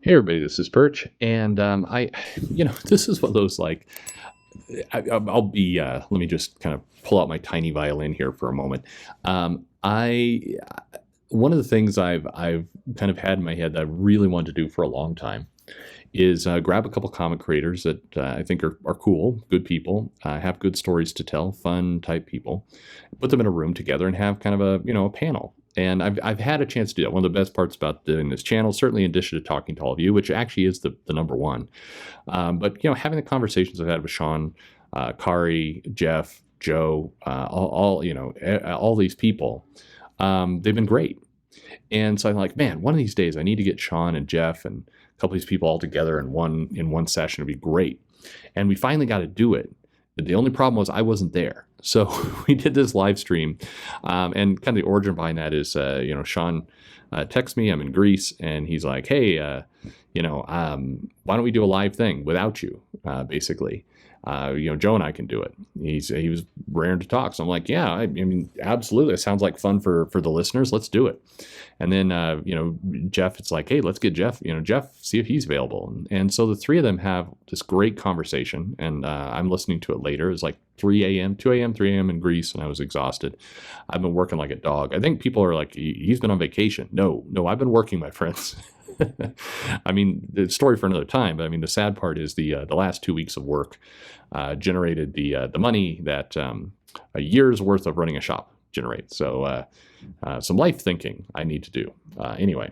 Hey everybody, this is Perch, and this is one of those like I'll be. Let me just kind of pull out my tiny violin here for a moment. I One of the things I've kind of had in my head that I really wanted to do for a long time is grab a couple comic creators that I think are cool, good people, have good stories to tell, fun type people, put them in a room together and have kind of a panel. And I've had a chance to do that. One of the best parts about doing this channel, certainly in addition to talking to all of you, which actually is the number one, but having the conversations I've had with Sean, Kari, Jeff, Joe, all these people, they've been great. And so I'm like, man, one of these days I need to get Sean and Jeff and a couple of these people all together in one session. It'd be great. And we finally got to do it. The only problem was I wasn't there. So we did this live stream, and kind of the origin behind that is, Sean texts me. I'm in Greece, and he's like, "Hey, why don't we do a live thing without you?" Basically, Joe and I can do it. He was raring to talk, so I'm like, "Yeah, I mean, absolutely. It sounds like fun for the listeners. Let's do it." And then Jeff, it's like, "Hey, let's get Jeff. Jeff, see if he's available." And so the three of them have this great conversation, and I'm listening to it later. It's like 3 a.m., 2 a.m., 3 a.m. in Greece, and I was exhausted. I've been working like a dog. I think people are like, "He's been on vacation." No, I've been working, my friends. I mean, the story for another time. But I mean, the sad part is the last 2 weeks of work generated the money that a year's worth of running a shop generates. So some life thinking I need to do. Anyway,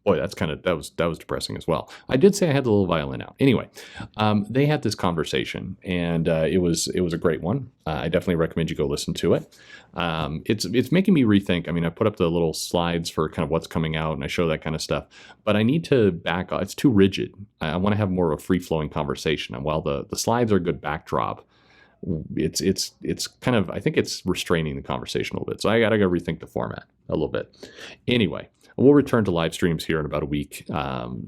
boy, that was depressing as well. I did say I had the little violin out. Anyway, they had this conversation, and it was a great one. I definitely recommend you go listen to it. It's making me rethink. I mean, I put up the little slides for kind of what's coming out, and I show that kind of stuff. But I need to back off. It's too rigid. I want to have more of a free flowing conversation. And while the slides are a good backdrop, it's kind of, I think it's restraining the conversation a little bit. So I gotta go rethink the format a little bit. Anyway, we'll return to live streams here in about a week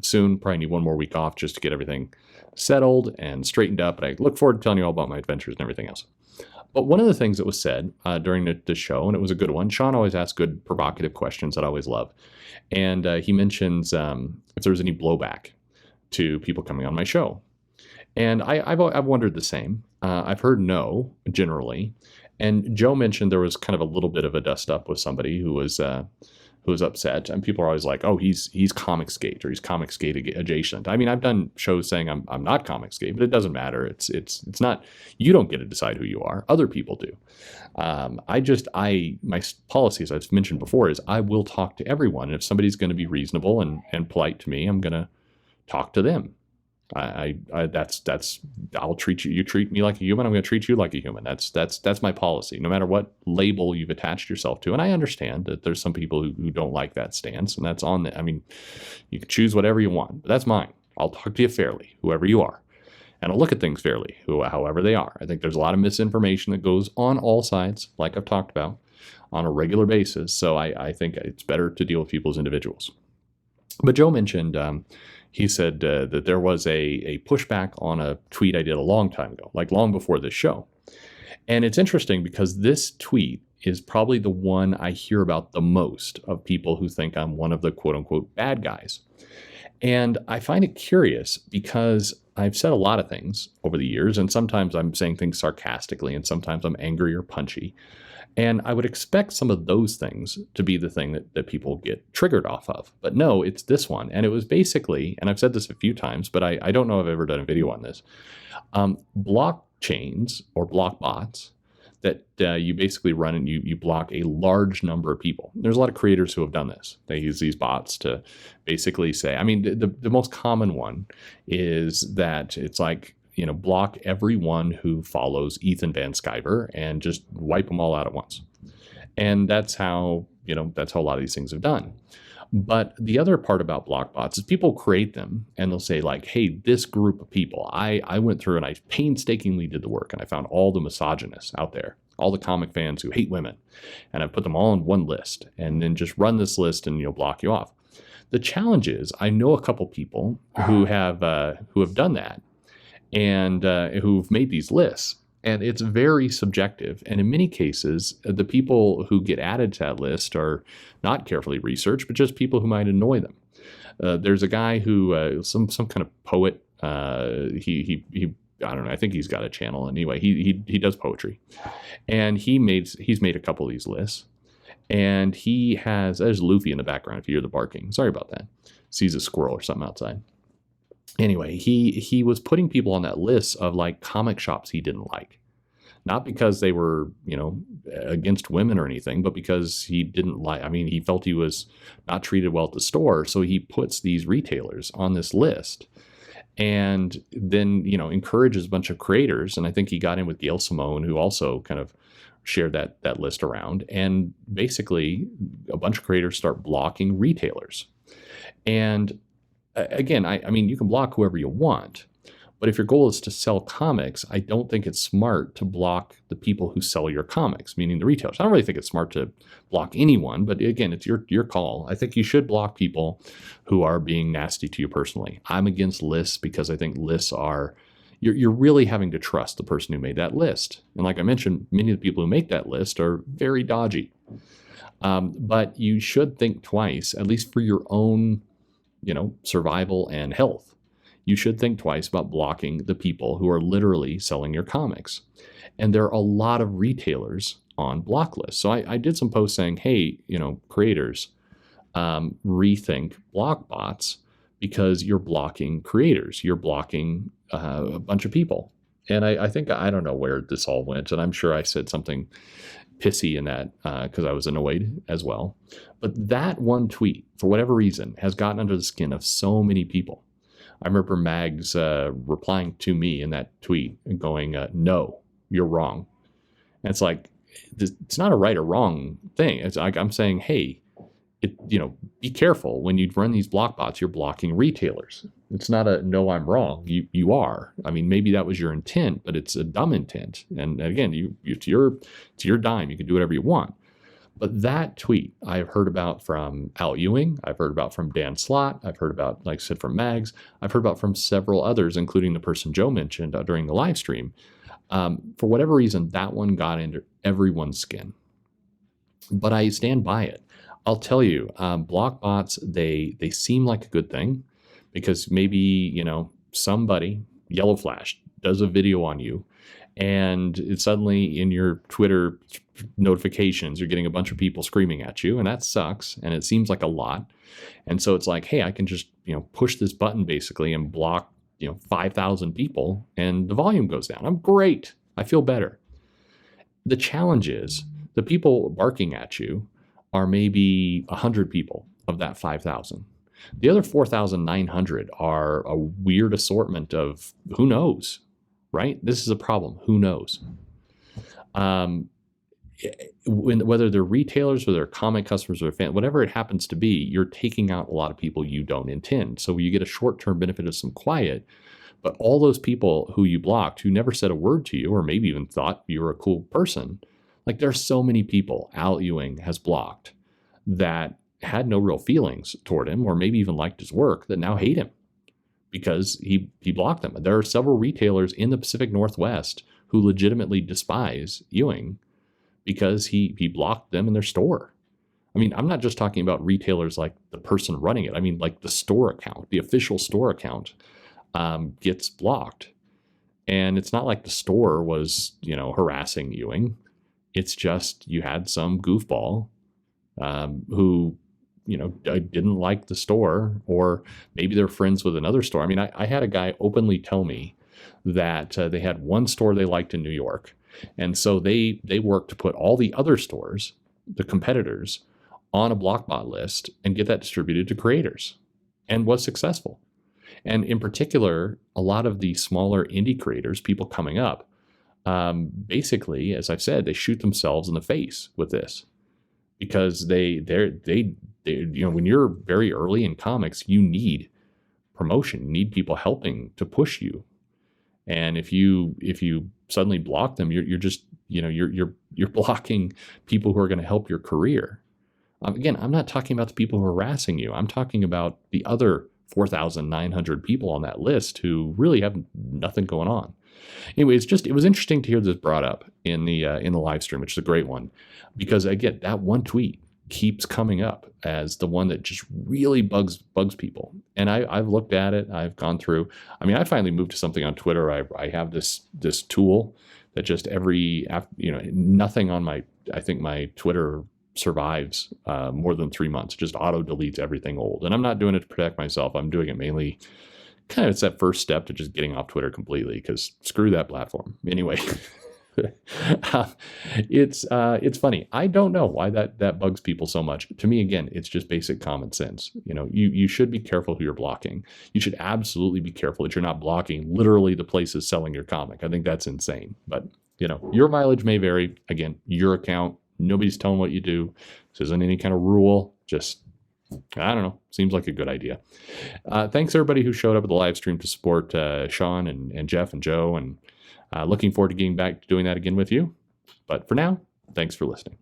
soon. Probably need one more week off just to get everything settled and straightened up. But I look forward to telling you all about my adventures and everything else. But one of the things that was said during the show, and it was a good one, Sean always asks good provocative questions that I always love. And he mentions if there's any blowback to people coming on my show. And I've wondered the same. I've heard no, generally. And Joe mentioned there was kind of a little bit of a dust up with somebody who was upset. And people are always like, "Oh, he's Comicsgate or he's Comicsgate adjacent." I mean, I've done shows saying I'm not Comicsgate, but it doesn't matter. It's not. You don't get to decide who you are. Other people do. My policy, as I've mentioned before, is I will talk to everyone. And if somebody's going to be reasonable and polite to me, I'm going to talk to them. I'll treat you treat me like a human, I'm going to treat you like a human. That's my policy, no matter what label you've attached yourself to. And I understand that there's some people who don't like that stance, and that's on the, I mean, you can choose whatever you want, but that's mine. I'll talk to you fairly, whoever you are, and I'll look at things fairly, however they are. I think there's a lot of misinformation that goes on all sides, like I've talked about, on a regular basis. So I think it's better to deal with people as individuals. But Joe mentioned, he said that there was a pushback on a tweet I did a long time ago, like long before this show. And it's interesting because this tweet is probably the one I hear about the most of people who think I'm one of the quote unquote bad guys. And I find it curious because I've said a lot of things over the years, and sometimes I'm saying things sarcastically, and sometimes I'm angry or punchy. And I would expect some of those things to be the thing that people get triggered off of. But no, it's this one. And it was basically, and I've said this a few times, but I don't know if I've ever done a video on this, blockchains or block bots that you basically run and you block a large number of people. There's a lot of creators who have done this. They use these bots to basically say, I mean, the most common one is that it's like, block everyone who follows Ethan Van Sciver and just wipe them all out at once. And that's how a lot of these things have done. But the other part about block bots is people create them and they'll say like, "Hey, this group of people, I went through and I painstakingly did the work and I found all the misogynists out there, all the comic fans who hate women, and I put them all on one list and then just run this list and block you off." The challenge is I know a couple people who have done that, and who've made these lists. And it's very subjective. And in many cases, the people who get added to that list are not carefully researched, but just people who might annoy them. There's a guy who some kind of poet. He I don't know. I think he's got a channel anyway. He does poetry, and he's made a couple of these lists, and there's Luffy in the background if you hear the barking. Sorry about that. Sees a squirrel or something outside. Anyway, he was putting people on that list of like comic shops he didn't like. Not because they were, against women or anything, but because he didn't like, I mean, he felt he was not treated well at the store. So he puts these retailers on this list and then, encourages a bunch of creators. And I think he got in with Gail Simone, who also kind of shared that list around. And basically, a bunch of creators start blocking retailers. And again, I mean, you can block whoever you want. But if your goal is to sell comics, I don't think it's smart to block the people who sell your comics, meaning the retailers. I don't really think it's smart to block anyone, but again, it's your call. I think you should block people who are being nasty to you personally. I'm against lists because I think lists you're really having to trust the person who made that list. And like I mentioned, many of the people who make that list are very dodgy. But you should think twice, at least for your own, survival and health. You should think twice about blocking the people who are literally selling your comics. And there are a lot of retailers on block lists. So I did some posts saying, hey, creators, rethink block bots because you're blocking creators. You're blocking a bunch of people. And I think, I don't know where this all went. And I'm sure I said something pissy in that because I was annoyed as well. But that one tweet, for whatever reason, has gotten under the skin of so many people. I remember Mags replying to me in that tweet and going, no, you're wrong. And it's like, it's not a right or wrong thing. It's like I'm saying, hey, be careful. When you run these block bots, you're blocking retailers. It's not a no, I'm wrong. You are. I mean, maybe that was your intent, but it's a dumb intent. And again, it's your dime. You can do whatever you want. But that tweet I've heard about from Al Ewing, I've heard about from Dan Slott, I've heard about, like I said, from Mags, I've heard about from several others, including the person Joe mentioned during the live stream. For whatever reason, that one got into everyone's skin. But I stand by it. I'll tell you, block bots, they seem like a good thing because maybe, somebody, Yellow Flash, does a video on you and it's suddenly in your Twitter notifications, you're getting a bunch of people screaming at you, and that sucks. And it seems like a lot. And so it's like, hey, I can just, push this button basically and block, 5,000 people and the volume goes down. I'm great. I feel better. The challenge is the people barking at you are maybe 100 people of that 5,000. The other 4,900 are a weird assortment of who knows, right? This is a problem. Who knows? Whether they're retailers or they're comic customers or fans, whatever it happens to be, you're taking out a lot of people you don't intend. So you get a short-term benefit of some quiet, but all those people who you blocked, who never said a word to you, or maybe even thought you were a cool person, like there's so many people Al Ewing has blocked that had no real feelings toward him, or maybe even liked his work, that now hate him because he blocked them. There are several retailers in the Pacific Northwest who legitimately despise Ewing because he blocked them in their store. I mean, I'm not just talking about retailers like the person running it. I mean, like the store account, the official store account gets blocked. And it's not like the store was, harassing Ewing. It's just you had some goofball who, didn't like the store, or maybe they're friends with another store. I mean, I had a guy openly tell me that they had one store they liked in New York. And so they worked to put all the other stores, the competitors, on a blockbot list and get that distributed to creators, and was successful. And in particular, a lot of the smaller indie creators, people coming up, basically, as I've said, they shoot themselves in the face with this because they when you're very early in comics, you need promotion, you need people helping to push you. And if you suddenly block them, you're just, you're blocking people who are going to help your career. Again, I'm not talking about the people who are harassing you. I'm talking about the other 4,900 people on that list who really have nothing going on. Anyway, it was interesting to hear this brought up in the live stream, which is a great one, because again, that one tweet keeps coming up as the one that just really bugs people. And I've looked at it. I've gone through. I mean, I finally moved to something on Twitter. I have this tool that just nothing on I think my Twitter survives more than 3 months. It just auto deletes everything old. And I'm not doing it to protect myself. I'm doing it mainly kind of, it's that first step to just getting off Twitter completely, because screw that platform. Anyway, it's funny. I don't know why that bugs people so much. To me, again, it's just basic common sense. You should be careful who you're blocking. You should absolutely be careful that you're not blocking literally the places selling your comic. I think that's insane. But your mileage may vary. Again, your account. Nobody's telling what you do. This isn't any kind of rule. Just, I don't know. Seems like a good idea. Thanks everybody who showed up at the live stream to support Sean and Jeff and Joe, and looking forward to getting back to doing that again with you. But for now, thanks for listening.